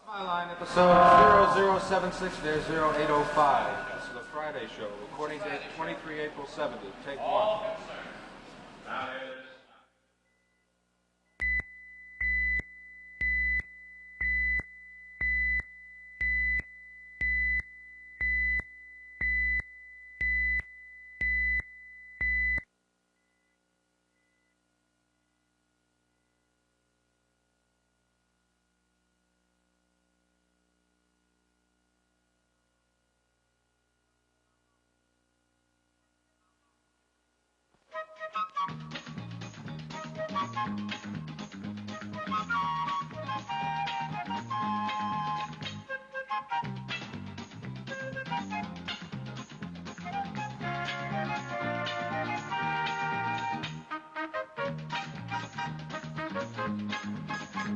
My line, episode 0076-0805. This is the Friday show. Recording date 23 April 70. Take one.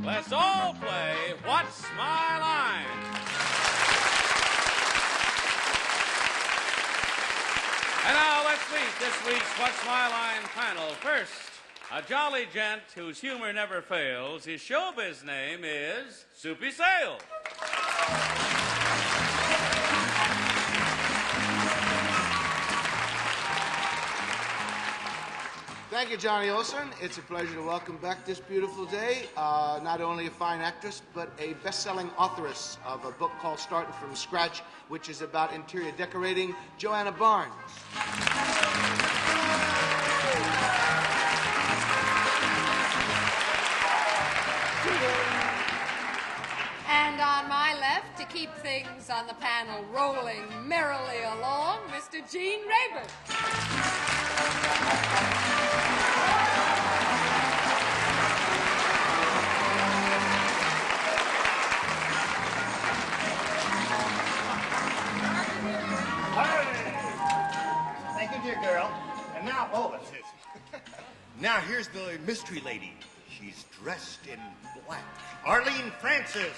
Let's all play What's My Line? And now let's meet this week's What's My Line panel. First, a jolly gent whose humor never fails. His showbiz name is Soupy Sale. Thank you, Johnny Olson. It's a pleasure to welcome back this beautiful day. Not only a fine actress, but a best-selling authoress of a book called Starting From Scratch, which is about interior decorating, Joanna Barnes. And on my left, to keep things on the panel rolling merrily along, Mr. Gene Rayburn. Thank you, dear girl. And now, oh, it's this. Now here's the mystery lady. She's dressed in black. Arlene Francis.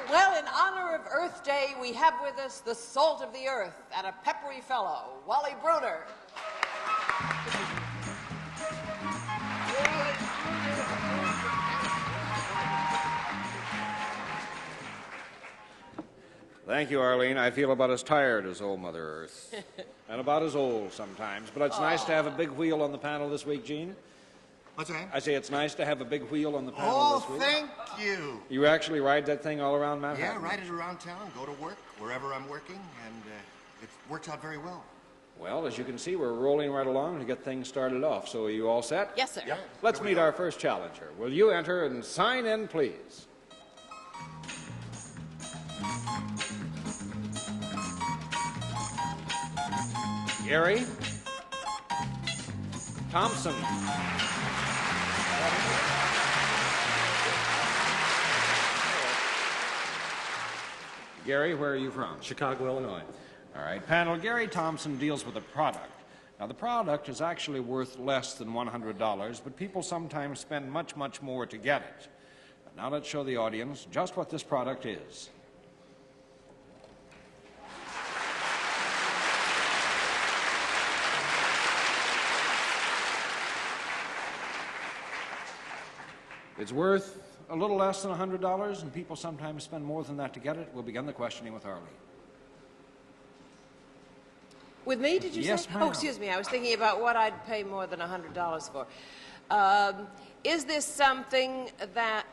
Well, in honor of Earth Day, we have with us the salt of the earth and a peppery fellow, Wally Bruner. Thank you, Arlene. I feel about as tired as old Mother Earth. And about as old sometimes. But it's nice to have a big wheel on the panel this week, Gene. What's that? I say it's nice to have a big wheel on the panel this week. Thank you. You actually ride that thing all around Manhattan? Yeah, ride it around town, go to work, wherever I'm working, and it works out very well. Well, as you can see, we're rolling right along to get things started off. So are you all set? Yes, sir. Yeah. Let's meet our first challenger. Will you enter and sign in, please? Gary Thompson. Gary, where are you from? Chicago, Illinois. All right, panel, Gary Thompson deals with a product. Now, the product is actually worth less than $100, but people sometimes spend much, much more to get it. But now let's show the audience just what this product is. It's worth a little less than $100, and people sometimes spend more than that to get it. We'll begin the questioning with Arlene. With me, did you say? Yes, ma'am. Oh, excuse me. I was thinking about what I'd pay more than $100 for. Is this something that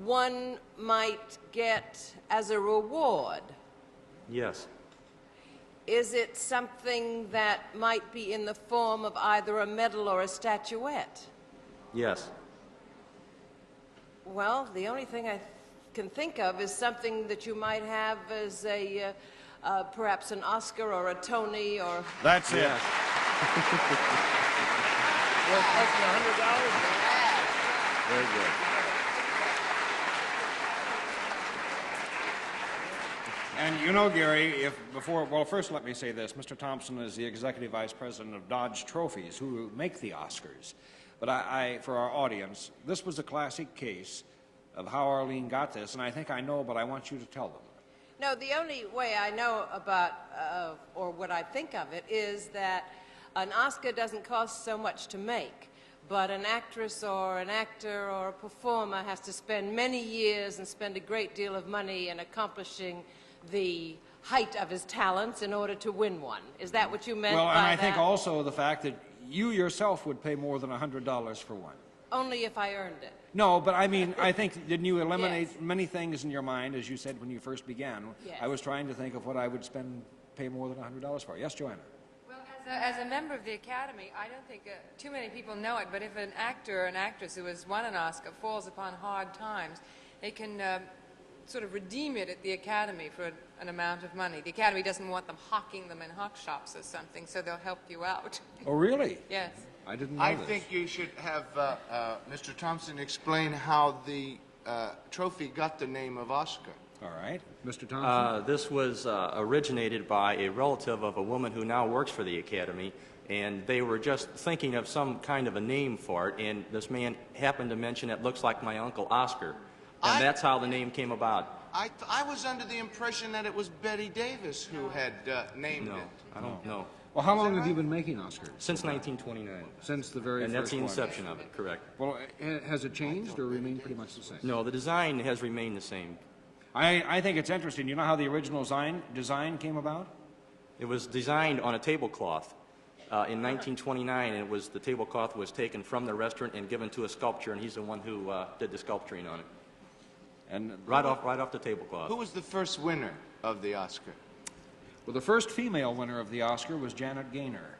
one might get as a reward? Yes. Is it something that might be in the form of either a medal or a statuette? Yes. Well, the only thing I can think of is something that you might have as a, perhaps an Oscar or a Tony or... That's it. Yes. Worth less than $100? Very good. And you know, Gary, well, first let me say this. Mr. Thompson is the Executive Vice President of Dodge Trophies, who make the Oscars. But for our audience, this was a classic case of how Arlene got this, and I think I know, but I want you to tell them. No, the only way I know about, or what I think of it, is that an Oscar doesn't cost so much to make, but an actress or an actor or a performer has to spend many years and spend a great deal of money in accomplishing the height of his talents in order to win one. Is that what you meant by that? Well, and I think also the fact that you yourself would pay more than $100 for one. Only if I earned it. No, but I mean, I think, didn't you eliminate Yes. many things in your mind, as you said when you first began? Yes. I was trying to think of what I would pay more than $100 for. Yes, Joanna? Well, as a member of the Academy, I don't think too many people know it, but if an actor or an actress who has won an Oscar falls upon hard times, they can sort of redeem it at the Academy for an amount of money. The Academy doesn't want them hawking them in hawk shops or something, so they'll help you out. Oh, really? Yes. I didn't know I this. think you should have Mr. Thompson explain how the trophy got the name of Oscar. All right. Mr. Thompson? This was originated by a relative of a woman who now works for the Academy, and they were just thinking of some kind of a name for it, and this man happened to mention it looks like my uncle Oscar, and that's how the name came about. I was under the impression that it was Betty Davis who had named No, it. I don't know. Well, how long have you been making Oscars? Since 1929. Since the very And first that's the one. inception of it, correct. Well, has it changed or remained pretty much the same? No, the design has remained the same. I think it's interesting. You know how the original design came about? It was designed on a tablecloth in 1929, and the tablecloth was taken from the restaurant and given to a sculptor, and he's the one who did the sculpturing on it. And Right off the tablecloth. Who was the first winner of the Oscar? Well, the first female winner of the Oscar was Janet Gaynor.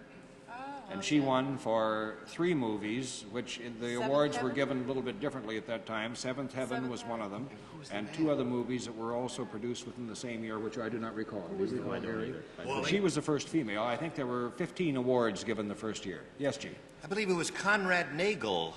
And she won for 3 movies, which the Seventh awards were Heaven? given a little bit differently at that time. Seventh Heaven was one of them, and 2 other movies that were also produced within the same year, which I do not recall. Do you recall, Gary? But she was the first female. I think there were 15 awards given the first year. Yes, G. I believe it was Conrad Nagel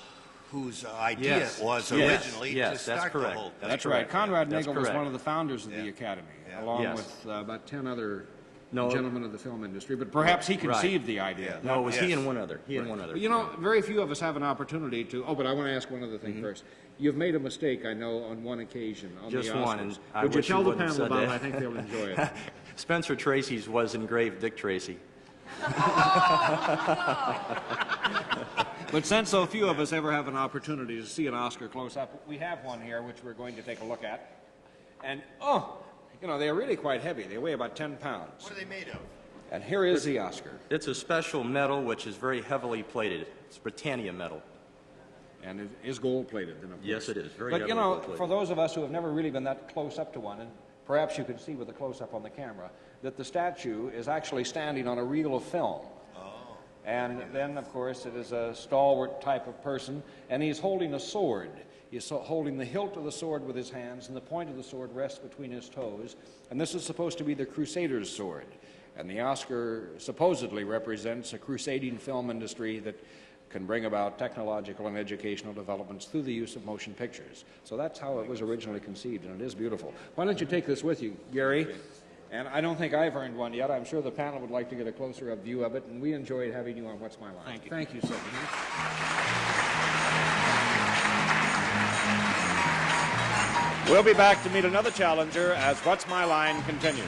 whose idea Yes. it was Yes. originally Yes, to that's start the correct. whole. That's right. Conrad That's Nagel was correct. one of the founders of the Academy, along Yes. with about 10 other No. gentlemen of the film industry. But perhaps he conceived Right. the idea. No, it was he Yes. and one other. He and one other. But you know, very few of us have an opportunity to. Oh, but I want to ask one other thing first. You've made a mistake, I know, on one occasion on Just the Oscars. one, and I Would you wish you tell the wouldn't have panel said about it? that. I think they'll enjoy it. Spencer Tracy's was engraved Dick Tracy. But since so few of us ever have an opportunity to see an Oscar close up, we have one here which we're going to take a look at. And you know, they're really quite heavy. They weigh about 10 pounds. What are they made of? And here is the Oscar. It's a special metal which is very heavily plated. It's Britannia metal. And it is gold-plated, then, of course. Yes, it is. Very But, you heavily know, gold-plated. for those of us who have never really been that close up to one, and perhaps you can see with a close-up on the camera, that the statue is actually standing on a reel of film. And then, of course, it is a stalwart type of person, and he's holding a sword. He's holding the hilt of the sword with his hands, and the point of the sword rests between his toes. And this is supposed to be the Crusader's sword. And the Oscar supposedly represents a crusading film industry that can bring about technological and educational developments through the use of motion pictures. So that's how it was originally conceived, and it is beautiful. Why don't you take this with you, Gary? And I don't think I've earned one yet. I'm sure the panel would like to get a closer-up view of it, and we enjoyed having you on What's My Line. Thank you. Thank you so much. We'll be back to meet another challenger as What's My Line continues.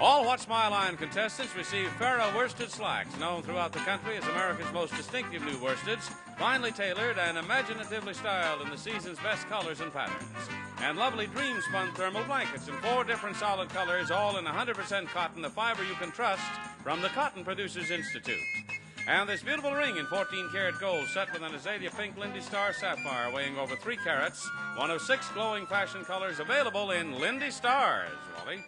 All What Smile Line contestants receive Farrah worsted slacks, known throughout the country as America's most distinctive new worsteds, finely tailored and imaginatively styled in the season's best colors and patterns. And lovely dream-spun thermal blankets in 4 different solid colors, all in 100% cotton, the fiber you can trust, from the Cotton Producers Institute. And this beautiful ring in 14-karat gold set with an azalea pink Lindy Star sapphire weighing over 3 carats, one of 6 glowing fashion colors available in Lindy Stars. Wally?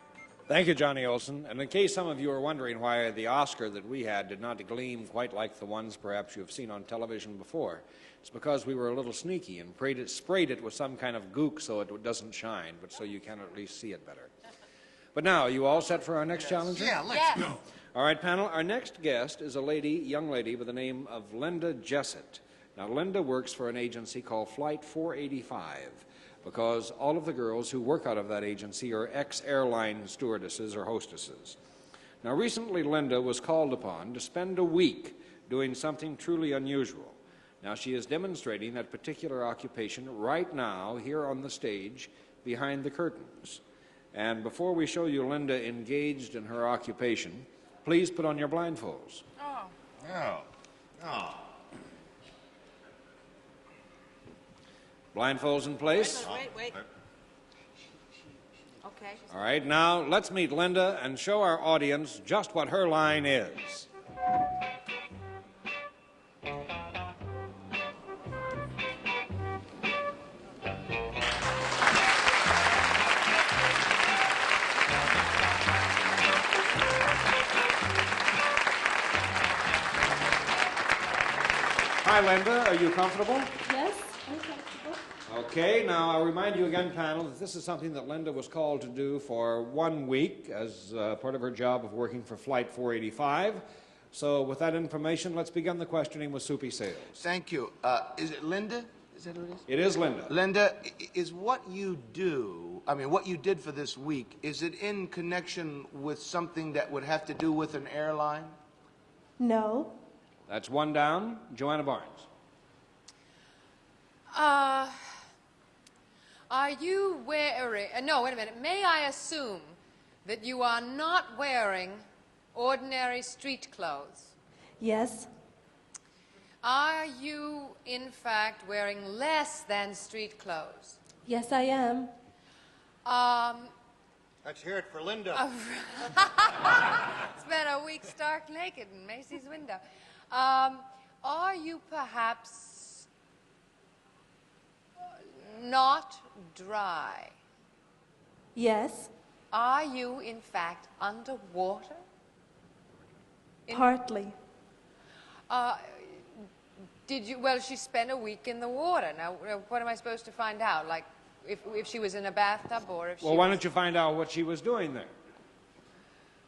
Thank you, Johnny Olson. And in case some of you are wondering why the Oscar that we had did not gleam quite like the ones perhaps you've seen on television before, it's because we were a little sneaky and sprayed it with some kind of gook so it doesn't shine, but so you can at least see it better. But now, you all set for our next challenger? Yeah, let's go. All right, panel, our next guest is a young lady by the name of Linda Jessett. Now, Linda works for an agency called Flight 485, because all of the girls who work out of that agency are ex-airline stewardesses or hostesses. Now, recently, Linda was called upon to spend a week doing something truly unusual. Now, she is demonstrating that particular occupation right now here on the stage behind the curtains. And before we show you Linda engaged in her occupation, please put on your blindfolds. Oh. Oh. Oh. Blindfolds in place. Wait. Okay. All right, now let's meet Linda and show our audience just what her line is. Hi, Linda. Are you comfortable? Yes, I'm comfortable. Okay, now I'll remind you again, panel, that this is something that Linda was called to do for 1 week as part of her job of working for Flight 485. So with that information, let's begin the questioning with Soupy Sales. Thank you. Is it Linda? Is that who it is? It is Linda. Linda, is what you do, what you did for this week, is it in connection with something that would have to do with an airline? No. That's 1 down. Joanna Barnes. Are you wearing... no, wait a minute. May I assume that you are not wearing ordinary street clothes? Yes. Are you, in fact, wearing less than street clothes? Yes, I am. Let's hear it for Linda. Spent a week stark naked in Macy's window. Are you perhaps not dry? Yes. Are you, in fact, underwater? Partly. Did you... Well, she spent a week in the water. Now, what am I supposed to find out? Like, if she was in a bathtub or if she Well, why was don't you find out what she was doing there?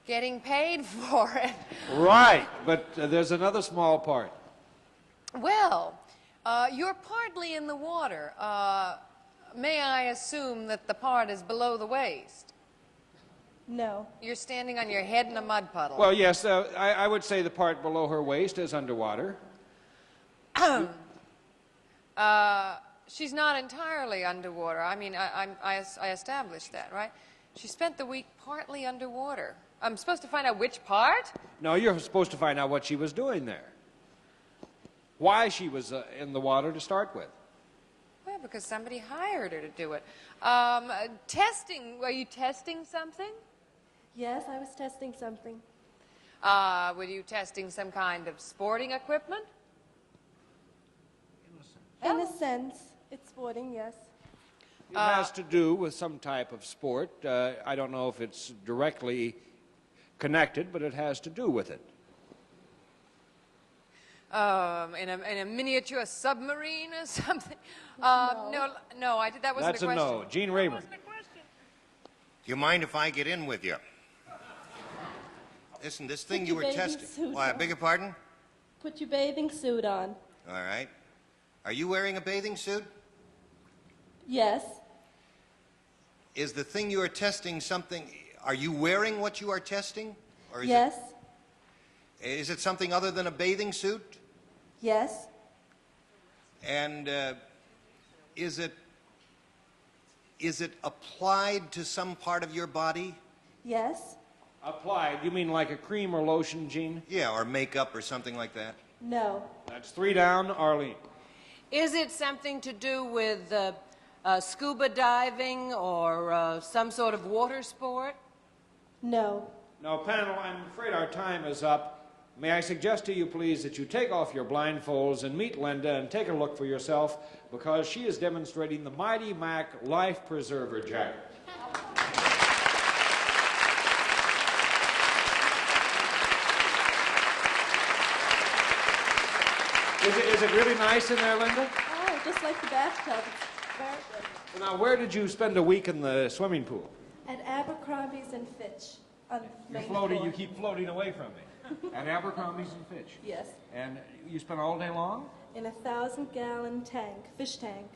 getting paid for it? Right, but there's another small part. Well, you're partly in the water. May I assume that the part is below the waist? No. You're standing on your head in a mud puddle. Well, yes, I would say the part below her waist is underwater. She's not entirely underwater. I mean, I established that, right? She spent the week partly underwater. I'm supposed to find out which part? No, you're supposed to find out what she was doing there. Why she was in the water to start with. Well, because somebody hired her to do it. Testing, were you testing something? Yes, I was testing something. Were you testing some kind of sporting equipment? In a sense, it's sporting, yes. It has to do with some type of sport. I don't know if it's directly connected, but it has to do with it. In a miniature submarine or something? No, that wasn't That's a a question. no. Gene Rayburn. Do you mind if I get in with you? Listen, this thing Put you your were bathing testing. suit Why, I on. beg your pardon? Put your bathing suit on. All right. Are you wearing a bathing suit? Yes. Is the thing you are testing something... Are you wearing what you are testing? Or is Yes. Is it something other than a bathing suit? Yes. And is it applied to some part of your body? Yes. Applied? You mean like a cream or lotion, Gene? Yeah, or makeup or something like that. No. That's 3 down. Arlene. Is it something to do with scuba diving or some sort of water sport? No. No, panel, I'm afraid our time is up. May I suggest to you, please, that you take off your blindfolds and meet Linda and take a look for yourself, because she is demonstrating the Mighty Mac Life Preserver jacket. Is it really nice in there, Linda? Oh, just like the bathtub. It's very good. Now, where did you spend a week in the swimming pool? At Abercrombie's and Fitch. On the You're main floating, floor. you keep floating away from me. At Abercrombie's and Fitch. Yes. And you spent all day long? In a 1,000-gallon tank, fish tank.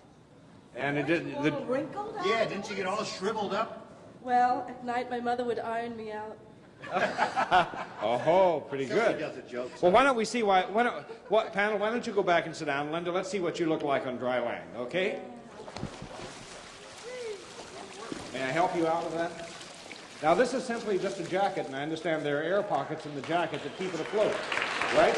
And it did. Wrinkled out? Yeah, didn't you get all shriveled up? Well, at night my mother would iron me out. Oh, pretty Somebody good. does a joke. Well, why don't we see panel, why don't you go back and sit down, Linda? Let's see what you look like on dry land, okay? May I help you out with that? Now, this is simply just a jacket, and I understand there are air pockets in the jacket that keep it afloat, right?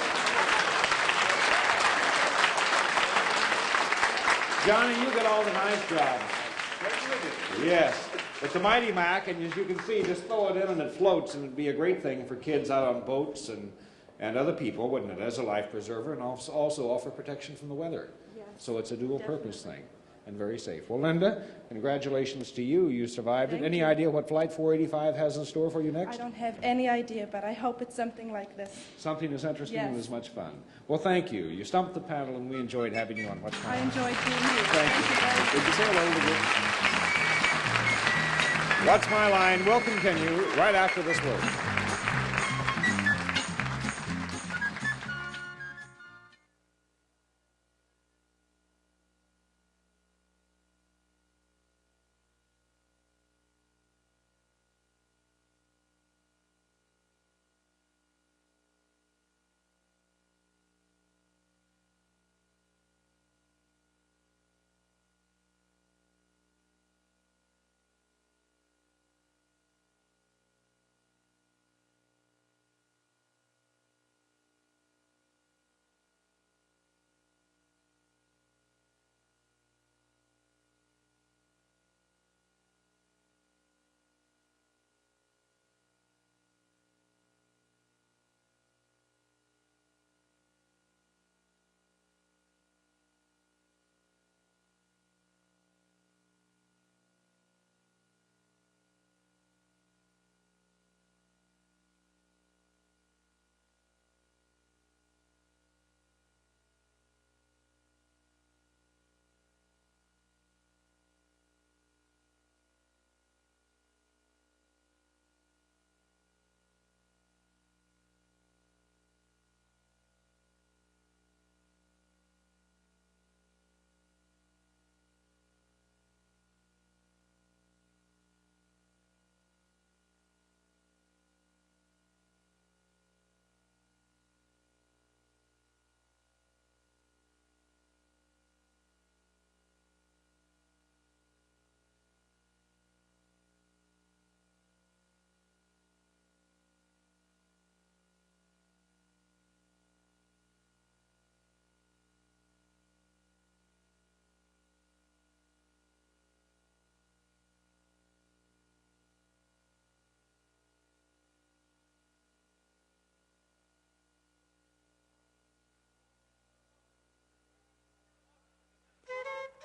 Johnny, you get all the nice jobs. Yes. It's a Mighty Mac, and as you can see, just throw it in and it floats, and it'd be a great thing for kids out on boats and other people, wouldn't it, as a life preserver, and also offer protection from the weather. Yes. So it's a dual-purpose thing, and very safe. Well, Linda, congratulations to you. You survived it. Thank Any you. idea what Flight 485 has in store for you I next? don't have any idea, but I hope it's something like this. Something as interesting and Yes. as much fun. Well, thank you. You stumped the panel, and we enjoyed having you on What's My I Line. enjoyed being here. Thank you. very much. Did you say hello to you? What's My Line will continue right after this word.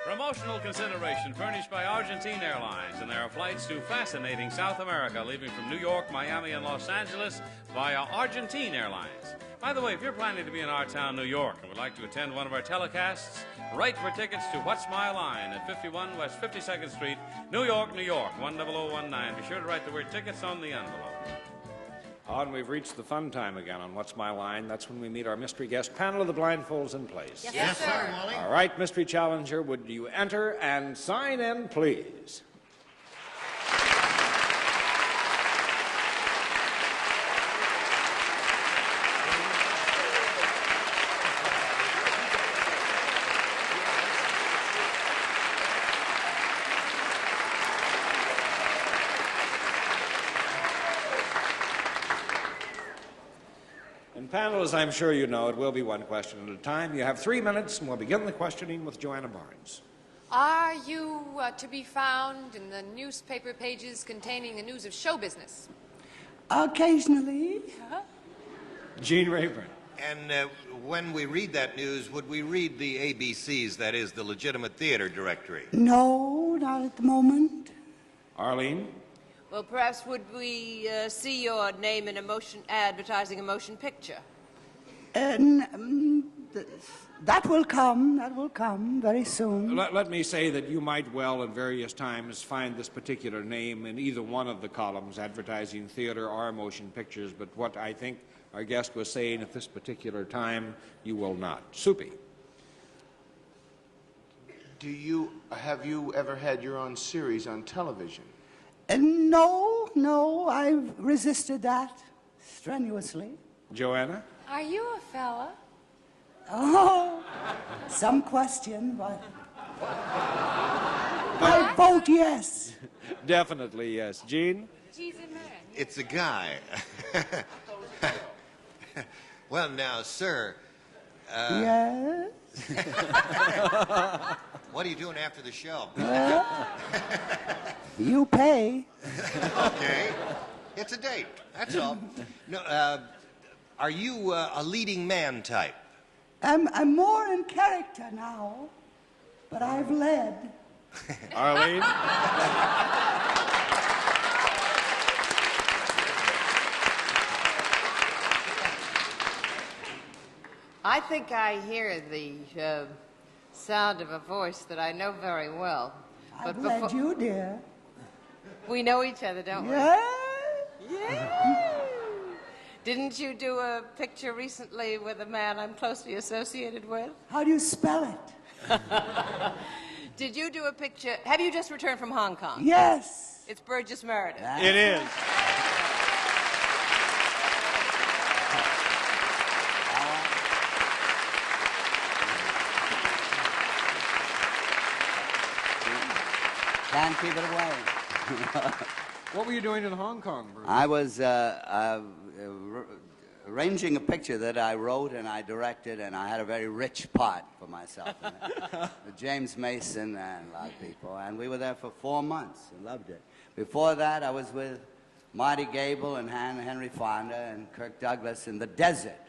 Promotional consideration furnished by Argentine Airlines, and there are flights to fascinating South America leaving from New York, Miami, and Los Angeles via Argentine Airlines. By the way, if you're planning to be in our town, New York, and would like to attend one of our telecasts, write for tickets to What's My Line at 51 West 52nd Street, New York, New York, 10019. Be sure to write the word tickets on the envelope. And we've reached the fun time again on What's My Line. That's when we meet our mystery guest panel of the blindfolds in place. Yes, sir, Wally. All right, mystery challenger, would you enter and sign in, please? Well, as I'm sure you know, it will be one question at a time. You have 3 minutes, and we'll begin the questioning with Joanna Barnes. Are you to be found in the newspaper pages containing the news of show business? Occasionally. Gene Rayburn. And when we read that news, would we read the ABCs, that is, the legitimate theater directory? No, not at the moment. Arlene. Well, perhaps would we see your name in advertising a motion picture? That will come very soon. Let me say that you might well at various times find this particular name in either one of the columns, advertising theater or motion pictures, but what I think our guest was saying at this particular time, you will not. Soupy. Have you ever had your own series on television? No, I've resisted that strenuously. Joanna? Are you a fella? Oh, some question, but I vote yes. Definitely yes. Gene? She's a man. It's a guy. Well, now, sir. Yes. What are you doing after the show? You pay. Okay. It's a date. That's all. No, are you a leading man type? I'm more in character now, but I've led. Arlene? I think I hear the sound of a voice that I know very well. I've led you, dear. We know each other, don't we? Yeah. Yeah. Didn't you do a picture recently with a man I'm closely associated with? How do you spell it? Did you do a picture? Have you just returned from Hong Kong? Yes. It's Burgess Meredith. It is. Can't keep it away. What were you doing in Hong Kong, Burgess? I was arranging a picture that I wrote and I directed, and I had a very rich part for myself in it. With James Mason and a lot of people, and we were there for 4 months and loved it. Before that, I was with Marty Gable and Henry Fonda and Kirk Douglas in The Desert,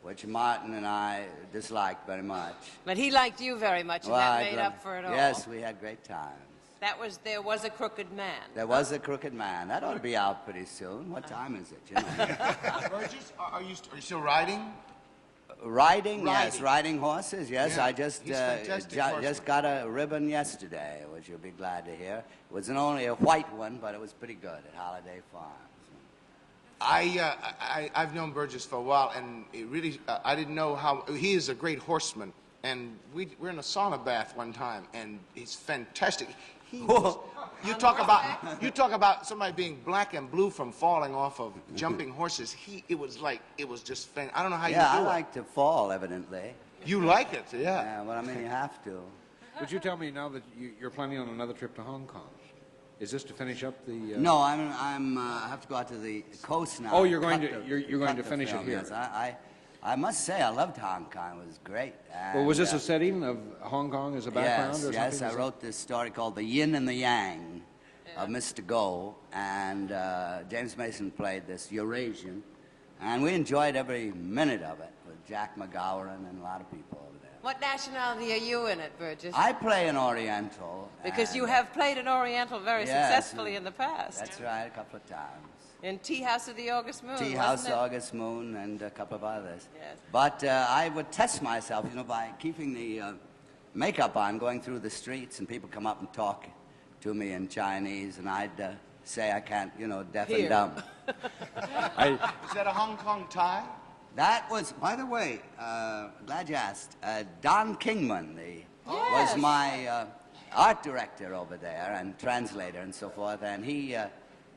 which Martin and I disliked very much. But he liked you very much, and Well, that I made loved- up for it all. Yes, we had great times. There was a crooked man. There was a crooked man. That ought to be out pretty soon. What time is it? You know? Burgess, are you still riding? Riding, yes. Riding horses, yes. Yeah, I just he's a fantastic horseman. just got a ribbon yesterday, which you'll be glad to hear. It was only a white one, but it was pretty good at Holiday Farms. I've known Burgess for a while, and it really, I didn't know how, he is a great horseman. And we're in a sauna bath one time, and he's fantastic. You talk about somebody being black and blue from falling off of jumping horses. It was just I don't know how you do it. Yeah, I like to fall, evidently. You like it, yeah. Yeah, well, I mean, you have to. Would you tell me now that you're planning on another trip to Hong Kong? Is this to finish up the? No, I have to go out to the coast now. Oh, you're going to finish it film, here. Yes, I must say, I loved Hong Kong. It was great. And, Well, was this a setting of Hong Kong as a background or something? Yes, I wrote this story called The Yin and the Yang of Mr. Go, and James Mason played this Eurasian, and we enjoyed every minute of it with Jack McGowan and a lot of people over there. What nationality are you in it, Burgess? I play an Oriental. Because you have played an Oriental very successfully in the past. That's right, a couple of times. In Tea House of the August Moon, Tea wasn't House, it? August Moon, and a couple of others. Yes. But I would test myself, by keeping the makeup on, going through the streets, and people come up and talk to me in Chinese, and I'd say I can't, deaf and dumb. Is that a Hong Kong tie? That was, by the way, glad you asked, Don Kingman was my art director over there and translator and so forth, and he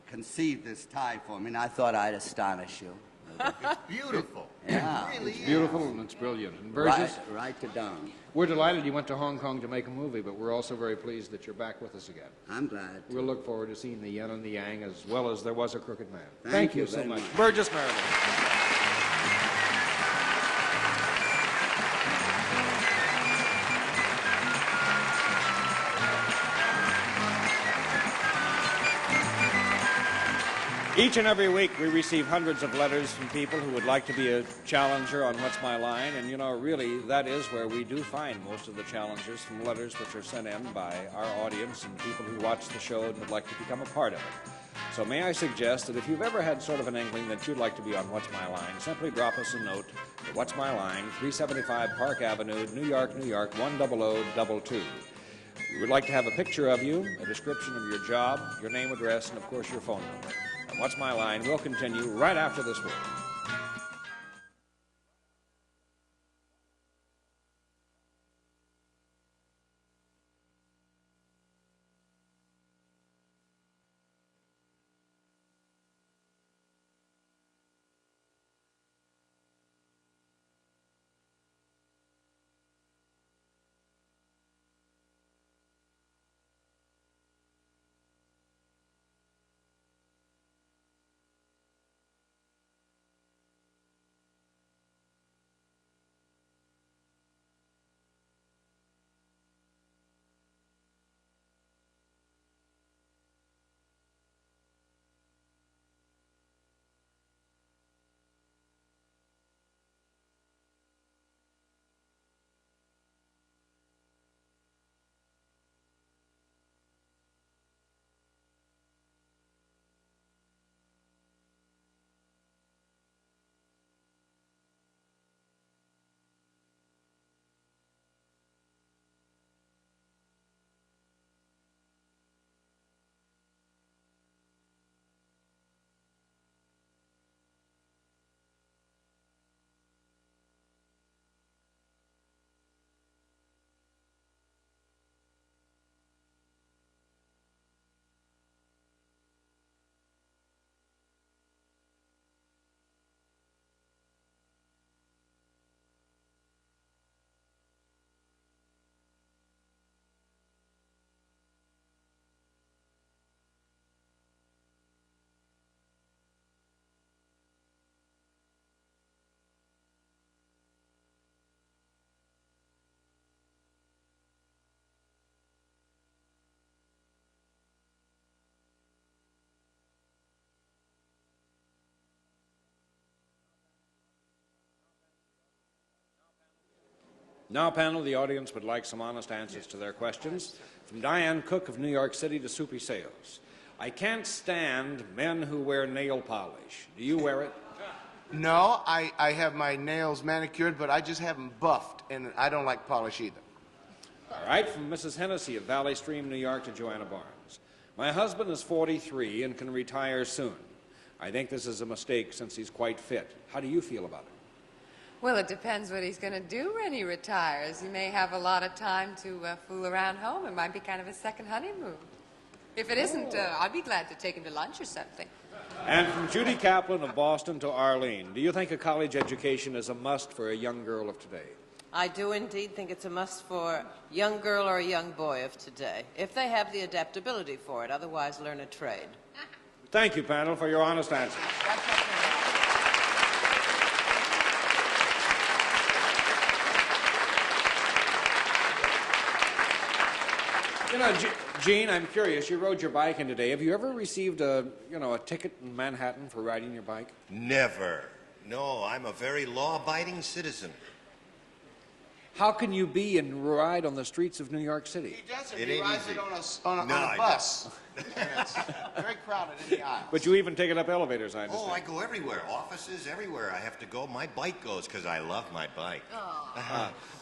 conceived this tie for me, and I thought I'd astonish you. It's beautiful. Yeah. It really It's is. beautiful and it's brilliant. And Burgess, Right to Don. we're delighted you went to Hong Kong to make a movie, but we're also very pleased that you're back with us again. I'm glad. We'll look forward to seeing the yin and the yang as well as There Was a Crooked Man. Thank you so very much. much. Burgess Meredith. Each and every week we receive hundreds of letters from people who would like to be a challenger on What's My Line, and you know, really, that is where we do find most of the challengers, from letters which are sent in by our audience and people who watch the show and would like to become a part of it. So may I suggest that if you've ever had sort of an inkling that you'd like to be on What's My Line, simply drop us a note to What's My Line, 375 Park Avenue, New York, 10022. We would like to have a picture of you, a description of your job, your name, address, and of course your phone number. And What's My Line will continue right after this word. Now, panel, the audience would like some honest answers to their questions. From Diane Cook of New York City to Soupy Sales. I can't stand men who wear nail polish. Do you wear it? No, I have my nails manicured, but I just have them buffed, and I don't like polish either. All right, from Mrs. Hennessy of Valley Stream, New York to Joanna Barnes. My husband is 43 and can retire soon. I think this is a mistake since he's quite fit. How do you feel about it? Well, it depends what he's going to do when he retires. He may have a lot of time to fool around home. It might be kind of a second honeymoon. If it isn't, I'd be glad to take him to lunch or something. And from Judy Kaplan of Boston to Arlene, do you think a college education is a must for a young girl of today? I do indeed think it's a must for a young girl or a young boy of today, if they have the adaptability for it. Otherwise, learn a trade. Thank you, panel, for your honest answers. You know, Gene, I'm curious. You rode your bike in today. Have you ever received a ticket in Manhattan for riding your bike? Never. No, I'm a very law-abiding citizen. How can you be and ride on the streets of New York City? He doesn't. It He ain't rides easy. it on a No, bus. And it's very crowded in the aisles. But you even take it up elevators, I understand. Oh, I go everywhere. Offices, everywhere. I have to go. My bike goes because I love my bike.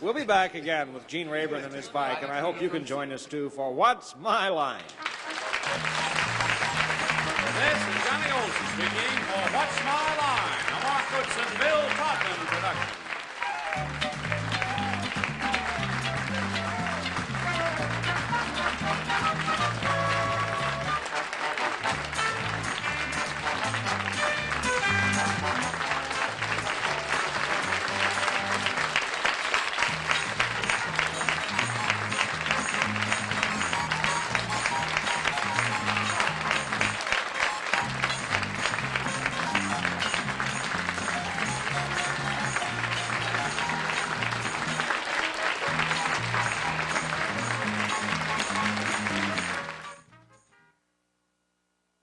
We'll be back again with Gene Rayburn and his bike, and I hope you can join us, too, for What's My Line? This is Johnny Olson speaking for What's My Line, a Mark Goodson, Bill Todman production.